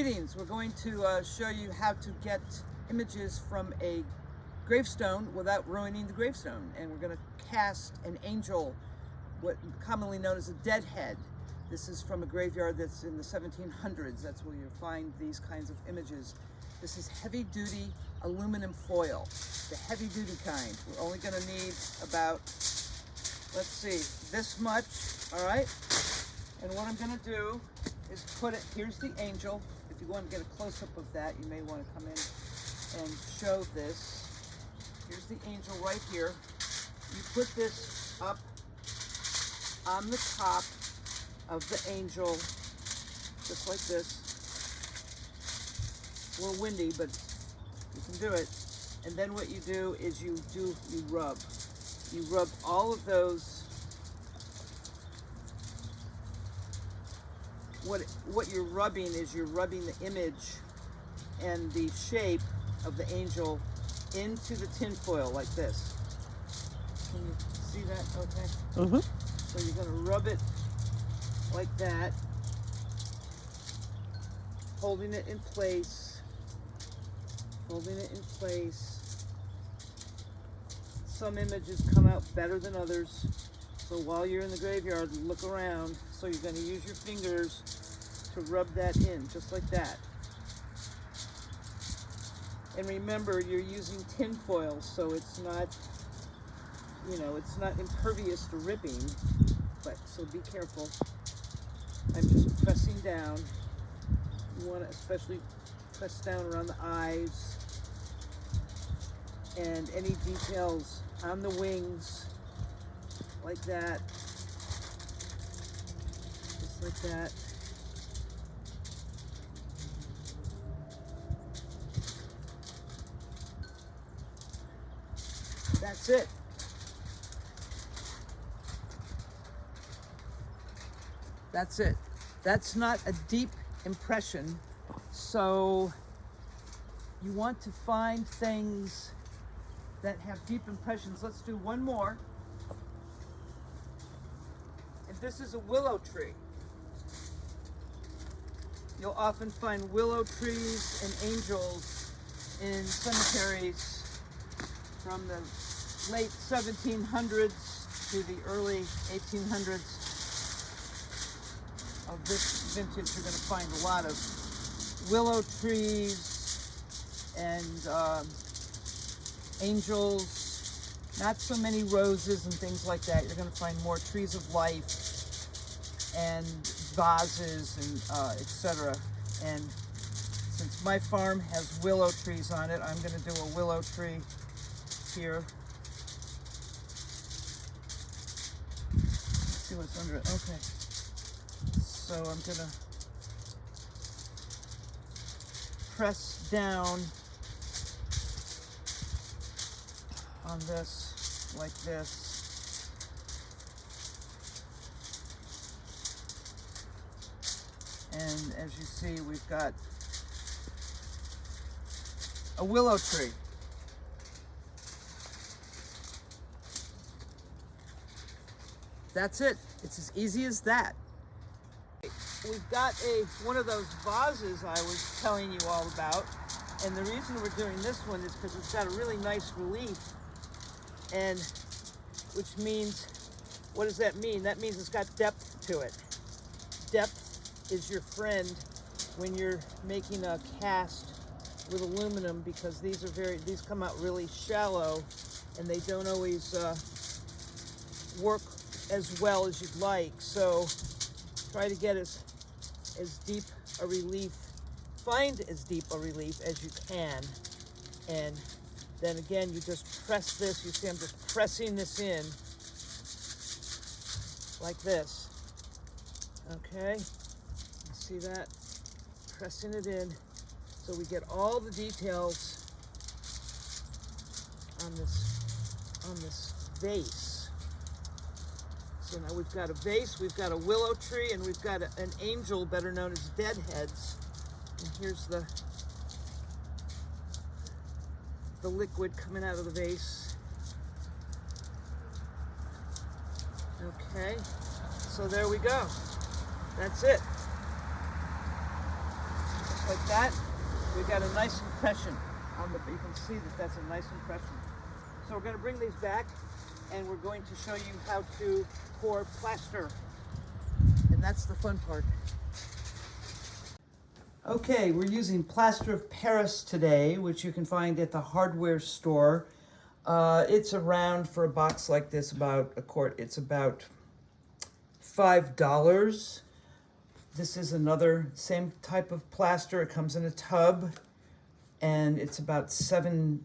Greetings. We're going to show you how to get images from a gravestone without ruining the gravestone. And we're going to cast an angel, what commonly known as a deadhead. This is from a graveyard that's in the 1700s. That's where you find these kinds of images. This is heavy duty aluminum foil, the heavy duty kind. We're only going to need about, let's see, this much, all right? And what I'm going to do is put it, here's the angel. If you want to get a close-up of that, you may want to come in and show this. Here's the angel right here. You put this up on the top of the angel, just like this. A little windy, but you can do it. And then what you do is you rub. You rub all of those. What you're rubbing is you're rubbing the image and the shape of the angel into the tin foil like this. Can you see that? Okay. Mm-hmm. So you're going to rub it like that, holding it in place, holding it in place. Some images come out better than others. So while you're in the graveyard, look around. So you're going to use your fingers to rub that in, just like that. And remember, you're using tin foil, so it's not, it's not impervious to ripping, but so be careful. I'm just pressing down. You want to especially press down around the eyes and any details on the wings, like that, just like that. That's it. That's it. That's not a deep impression, so you want to find things that have deep impressions. Let's do one more. And this is a willow tree. You'll often find willow trees and angels in cemeteries from the late 1700s to the early 1800s. Of this vintage, you're going to find a lot of willow trees and angels, not so many roses and things like that. You're going to find more trees of life and vases and etc. And since my farm has willow trees on it, I'm going to do a willow tree here. Let's see what's under it. Okay. So I'm going to press down on this like this. And as you see, we've got a willow tree. That's it. It's as easy as that. We've got one of those vases I was telling you all about, and the reason we're doing this one is because it's got a really nice relief, and which means, what does that mean? That means it's got depth to it. Depth is your friend when you're making a cast with aluminum, because these come out really shallow, and they don't always work as well as you'd like. So try to get as deep a relief, find as deep a relief as you can. And then again, you just press this. You see I'm just pressing this in like this. Okay, you see that? Pressing it in so we get all the details on this vase. So now we've got a vase, we've got a willow tree, and we've got an angel, better known as deadheads. And here's the liquid coming out of the vase. Okay, so there we go. That's it. just like that, we've got a nice impression on the, you can see that that's a nice impression. So we're going to bring these back and we're going to show you how to pour plaster. And that's the fun part. Okay, we're using plaster of Paris today, which you can find at the hardware store. It's around, for a box like this, about a quart. It's about $5. This is another same type of plaster. It comes in a tub and it's about $7.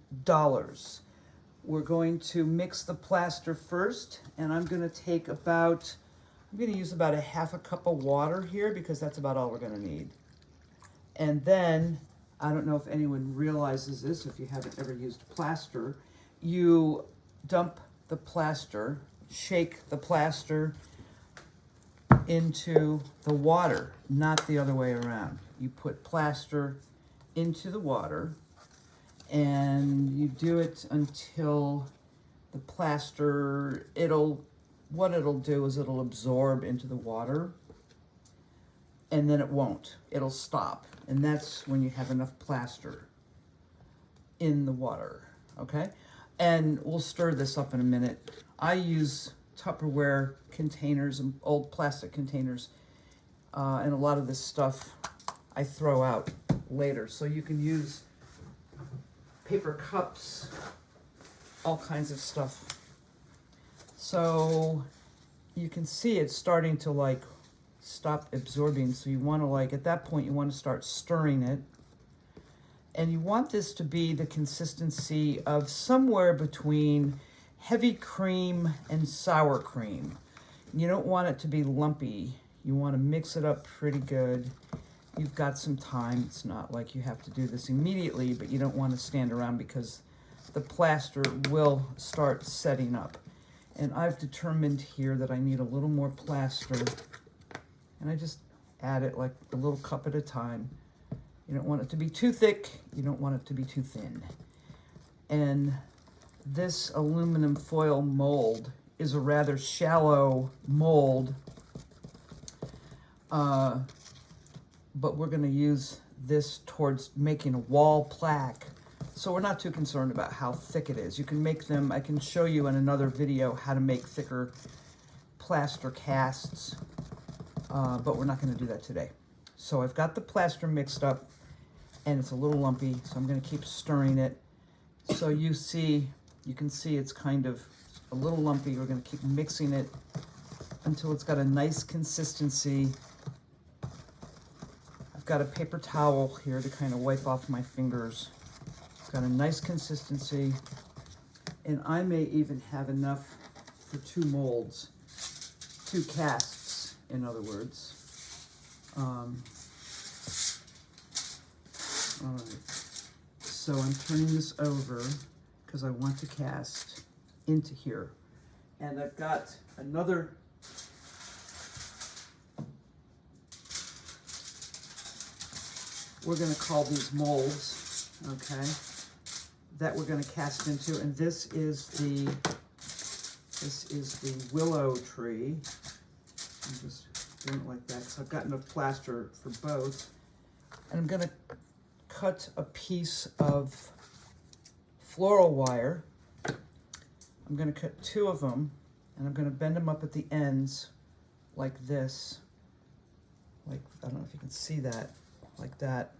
We're going to mix the plaster first, and I'm going to use about a half a cup of water here because that's about all we're going to need. And then, I don't know if anyone realizes this, if you haven't ever used plaster, you dump the plaster, shake the plaster into the water, not the other way around. You put plaster into the water, and you do it until the plaster, what it'll do is it'll absorb into the water, and then it won't. It'll stop. And that's when you have enough plaster in the water, okay? And we'll stir this up in a minute. I use Tupperware containers and old plastic containers, and a lot of this stuff I throw out later. So you can use paper cups, all kinds of stuff. So you can see it's starting to like stop absorbing, so you want to, like, at that point you want to start stirring it, and you want this to be the consistency of somewhere between heavy cream and sour cream. You don't want it to be lumpy. You want to mix it up pretty good. You've got some time. It's not like you have to do this immediately, but you don't want to stand around because the plaster will start setting up. And I've determined here that I need a little more plaster, and I just add it like a little cup at a time. You don't want it to be too thick. You don't want it to be too thin. And this aluminum foil mold is a rather shallow mold, but we're going to use this towards making a wall plaque. So we're not too concerned about how thick it is. You can make them, I can show you in another video how to make thicker plaster casts. But we're not going to do that today. So I've got the plaster mixed up, and it's a little lumpy, so I'm going to keep stirring it. So you can see it's kind of a little lumpy. We're going to keep mixing it until it's got a nice consistency. I've got a paper towel here to kind of wipe off my fingers. It's got a nice consistency, and I may even have enough for 2 molds, 2 casts. In other words, all right, so I'm turning this over because I want to cast into here. And I've got another, we're going to call these molds, okay, that we're going to cast into, and this is the willow tree. I'm just doing it like that because I've got enough plaster for both. And I'm going to cut a piece of floral wire. I'm going to cut 2 of them, and I'm going to bend them up at the ends like this. Like, I don't know if you can see that, like that.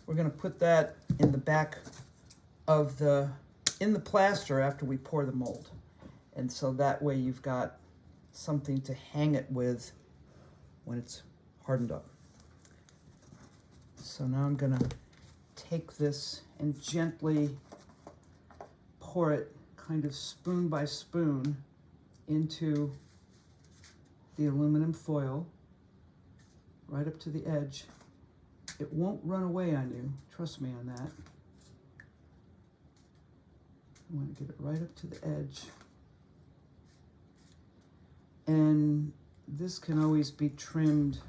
We're going to put that in the back of in the plaster after we pour the mold. And so that way you've got something to hang it with when it's hardened up. So now I'm going to take this and gently pour it kind of spoon by spoon into the aluminum foil right up to the edge. It won't run away on you, trust me on that. I want to get it right up to the edge. And this can always be trimmed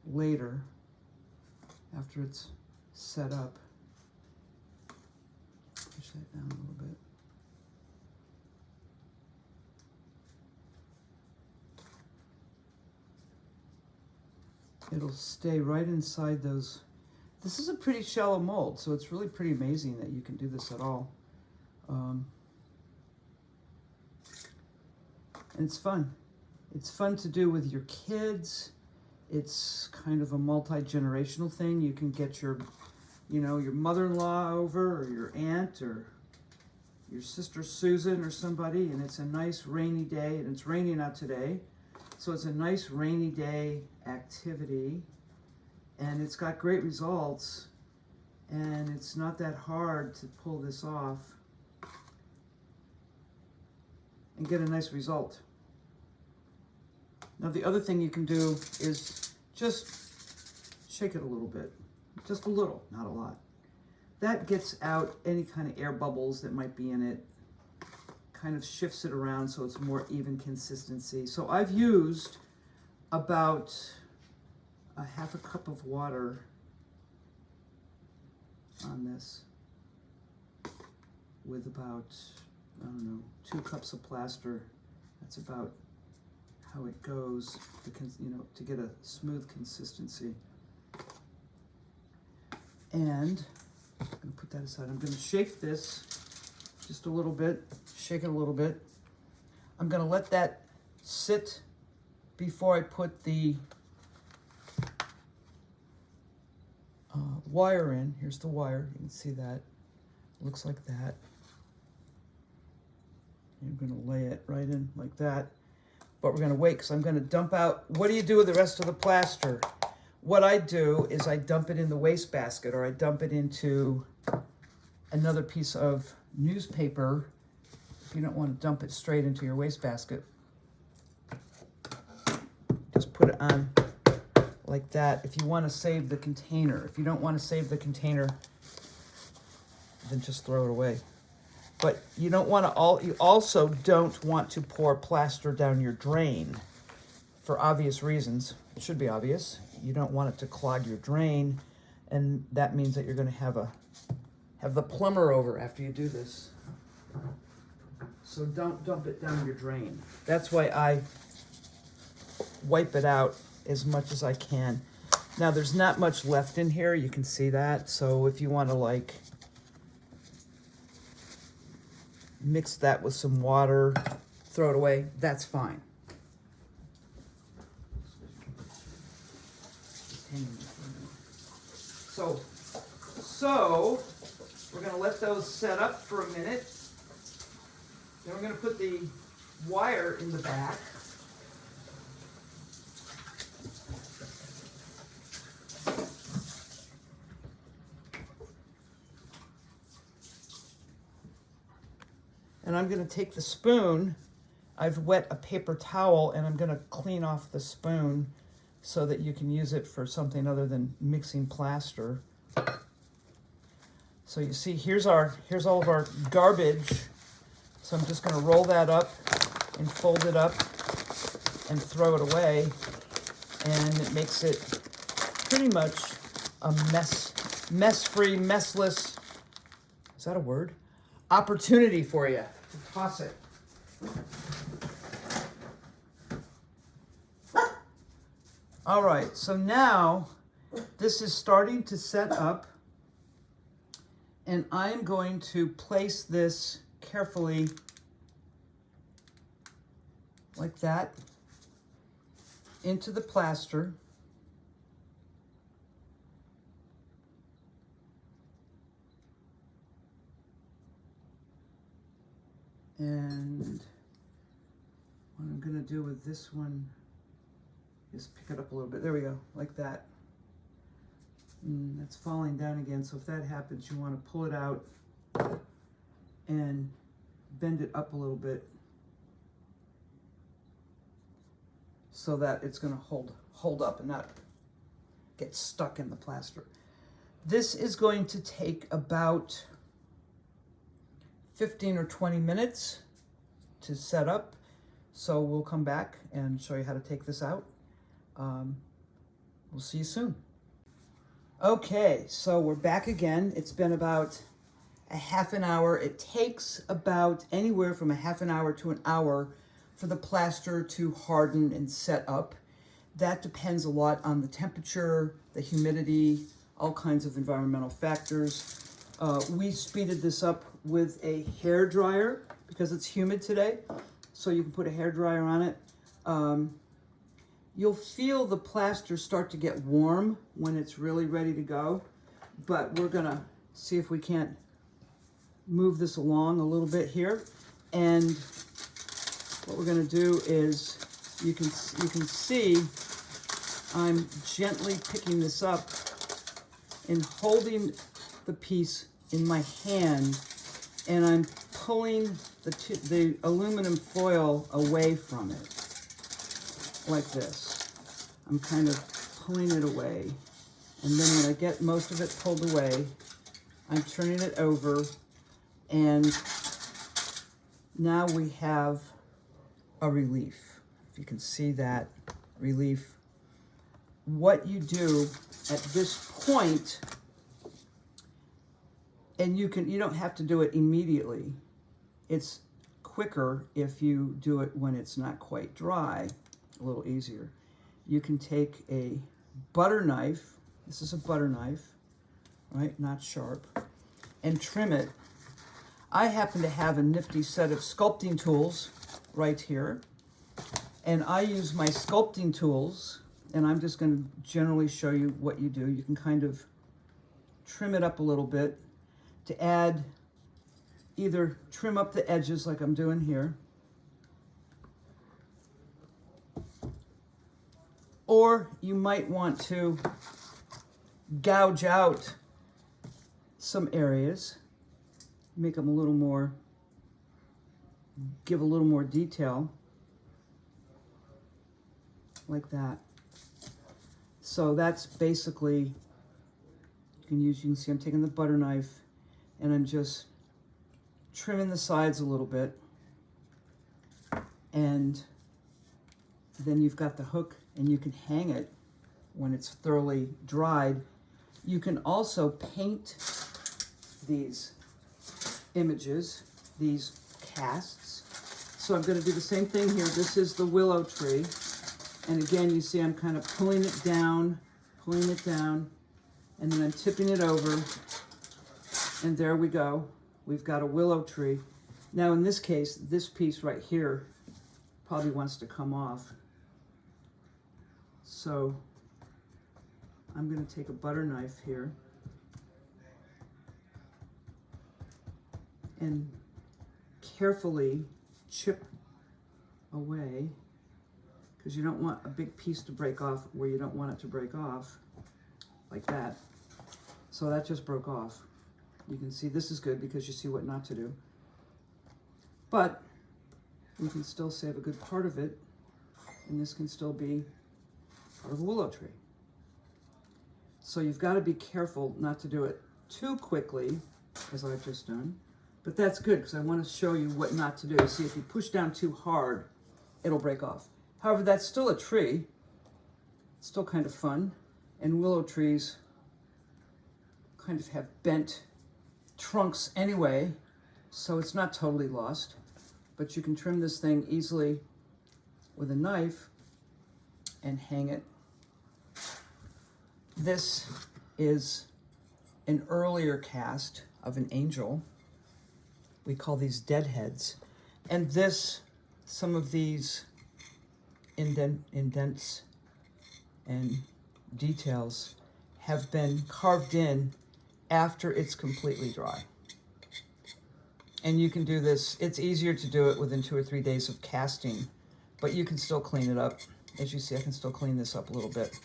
later after it's set up. Push that down a little bit. It'll stay right inside those This is a pretty shallow mold, so it's really pretty amazing that you can do this at all. And it's fun. It's fun to do with your kids. It's kind of a multi-generational thing. You can get your, you know, your mother-in-law over, or your aunt, or your sister Susan or somebody, and it's a nice rainy day, and it's raining out today. So it's a nice rainy day activity, and it's got great results, and it's not that hard to pull this off and get a nice result. Now the other thing you can do is just shake it a little bit, just a little, not a lot. That gets out any kind of air bubbles that might be in it, kind of shifts it around so it's more even consistency. So I've used about a half a cup of water on this with about, I don't know, 2 cups of plaster. That's about how it goes, you know, to get a smooth consistency. And I'm gonna put that aside. I'm gonna shake this just a little bit, shake it a little bit. I'm gonna let that sit before I put the wire in. Here's the wire, you can see that. It looks like that. I'm gonna lay it right in like that. But we're gonna wait, because I'm gonna dump out. What do you do with the rest of the plaster? What I do is I dump it in the wastebasket, or I dump it into another piece of newspaper. If you don't want to dump it straight into your wastebasket, just put it on like that. If you want to save the container, if you don't want to save the container, then just throw it away. But you don't want to. You also don't want to pour plaster down your drain, for obvious reasons. It should be obvious. You don't want it to clog your drain, and that means that you're going to have the plumber over after you do this. So don't dump it down your drain. That's why I wipe it out as much as I can. Now there's not much left in here, you can see that. So if you want to like mix that with some water, throw it away, that's fine. So we're going to let those set up for a minute. Then we're going to put the wire in the back. And I'm going to take the spoon. I've wet a paper towel, and I'm going to clean off the spoon so that you can use it for something other than mixing plaster. So you see, here's all of our garbage. So I'm just going to roll that up and fold it up and throw it away, and it makes it pretty much a mess-free, messless, is that a word? Opportunity for you to toss it. All right, so now this is starting to set up, and I'm going to place this carefully like that into the plaster. And what I'm going to do with this one is pick it up a little bit. There we go, like that. That's falling down again, so if that happens, you want to pull it out and bend it up a little bit so that it's going to hold up and not get stuck in the plaster. This is going to take about 15 or 20 minutes to set up, so we'll come back and show you how to take this out. We'll see you soon. Okay, so we're back again. It's been about a half an hour. It takes about anywhere from a half an hour to an hour for the plaster to harden and set up. That depends a lot on the temperature, the humidity, all kinds of environmental factors. We speeded this up with a hair dryer because it's humid today, so you can put a hair dryer on it. You'll feel the plaster start to get warm when it's really ready to go, but we're gonna see if we can't move this along a little bit here. And what we're gonna do is, you can see I'm gently picking this up and holding the piece in my hand, and I'm pulling the aluminum foil away from it, like this. I'm kind of pulling it away. And then when I get most of it pulled away, I'm turning it over, and now we have a relief. If you can see that relief. What you do at this point, and you don't have to do it immediately. It's quicker if you do it when it's not quite dry, a little easier. You can take a butter knife, this is a butter knife, right, not sharp, and trim it. I happen to have a nifty set of sculpting tools right here, and I use my sculpting tools, and I'm just going to generally show you what you do. You can kind of trim it up a little bit to add, either trim up the edges like I'm doing here, or you might want to gouge out some areas, make them a little more, give a little more detail, like that. So that's basically, you can see I'm taking the butter knife and I'm just trimming the sides a little bit, and then you've got the hook and you can hang it when it's thoroughly dried. You can also paint these images, these casts. So I'm going to do the same thing here. This is the willow tree. And again, you see I'm kind of pulling it down, and then I'm tipping it over, and there we go. We've got a willow tree. Now in this case, this piece right here probably wants to come off. So I'm going to take a butter knife here and carefully chip away, because you don't want a big piece to break off where you don't want it to break off, like that. So that just broke off. You can see this is good because you see what not to do. But we can still save a good part of it, and this can still be part of the willow tree. So you've got to be careful not to do it too quickly, as I've just done. But that's good, because I want to show you what not to do. See, if you push down too hard, it'll break off. However, that's still a tree. It's still kind of fun. And willow trees kind of have bent trunks anyway, so it's not totally lost. But you can trim this thing easily with a knife and hang it. This is an earlier cast of an angel. We call these deadheads. And this, some of these indents and details have been carved in after it's completely dry. And you can do this, it's easier to do it within 2 or 3 days of casting, but you can still clean it up. As you see, I can still clean this up a little bit.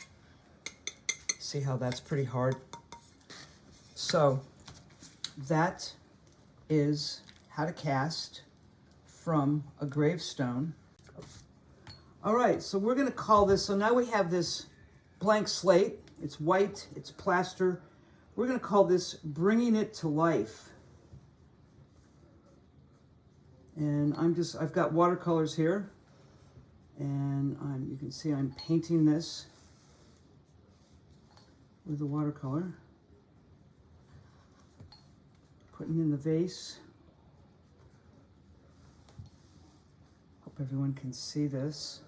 See how that's pretty hard? So that is how to cast from a gravestone. All right, so we're gonna call this, so now we have this blank slate. It's white, it's plaster. We're gonna call this Bringing It to Life. And I've got watercolors here, and you can see I'm painting this with the watercolor. Putting in the vase. Hope everyone can see this.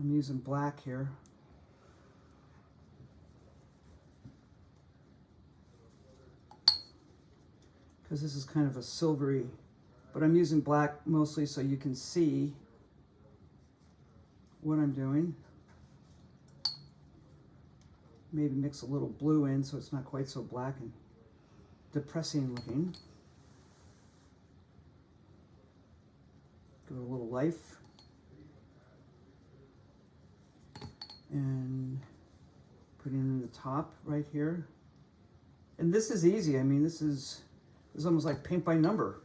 I'm using black here. because this is kind of a silvery, but I'm using black mostly so you can see what I'm doing. Maybe mix a little blue in so it's not quite so black and depressing looking. Give it a little life. And put it in the top right here. And this is easy. I mean, this is almost like paint by number.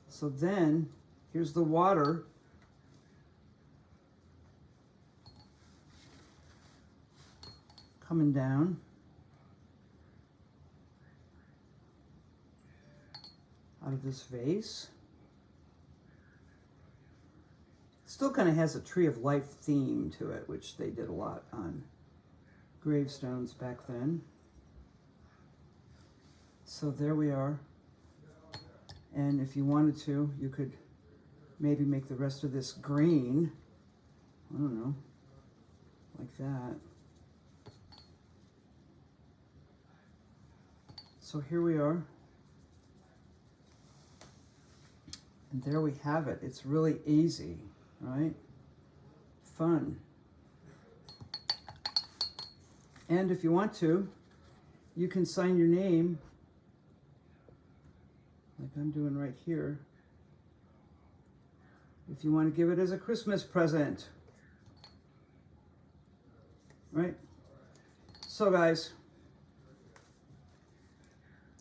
So then, here's the water. Coming down. Out of this vase. Still kind of has a Tree of Life theme to it, which they did a lot on gravestones back then. So there we are. And if you wanted to, you could maybe make the rest of this green. I don't know, like that. So here we are. And there we have it. It's really easy, right? Fun. And if you want to, you can sign your name like I'm doing right here, if you want to give it as a Christmas present, right? So guys,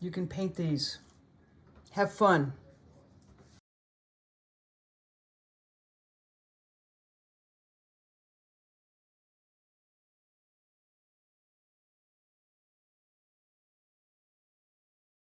you can paint these. Have fun.